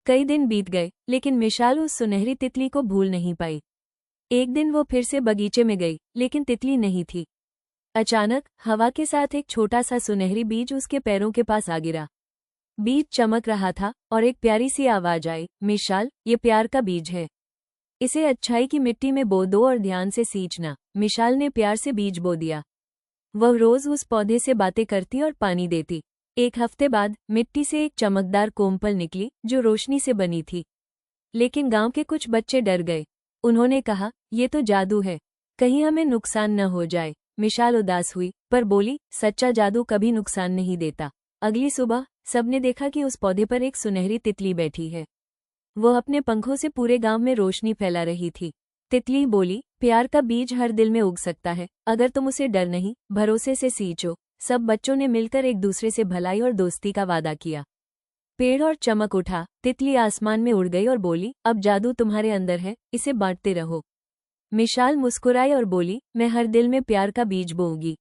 कई दिन बीत गए, लेकिन मिशाल उस सुनहरी तितली को भूल नहीं पाई। एक दिन वो फिर से बगीचे में गई, लेकिन तितली नहीं थी। अचानक हवा के साथ एक छोटा सा सुनहरी बीज उसके पैरों के पास आ गिरा। बीज चमक रहा था और एक प्यारी सी आवाज आई, मिशाल, ये प्यार का बीज है। इसे अच्छाई की मिट्टी में बो दो और ध्यान से सींचना। मिशाल ने प्यार से बीज बो दिया। वह रोज उस पौधे से बातें करती और पानी देती। एक हफ्ते बाद मिट्टी से एक चमकदार कोमपल निकली जो रोशनी से बनी थी। लेकिन गांव के कुछ बच्चे डर गए। उन्होंने कहा, ये तो जादू है, कहीं हमें नुकसान न हो जाए। मिशाल उदास हुई, पर बोली, सच्चा जादू कभी नुकसान नहीं देता। अगली सुबह सबने देखा कि उस पौधे पर एक सुनहरी तितली बैठी है। वह अपने पंखों से पूरे गांव में रोशनी फैला रही थी। तितली बोली, प्यार का बीज हर दिल में उग सकता है, अगर तुम उसे डर नहीं, भरोसे से सींचो। सब बच्चों ने मिलकर एक दूसरे से भलाई और दोस्ती का वादा किया। पेड़ और चमक उठा, तितली आसमान में उड़ गई और बोली, अब जादू तुम्हारे अंदर है, इसे बांटते रहो। मिशाल मुस्कुराई और बोली, मैं हर दिल में प्यार का बीज बोऊंगी।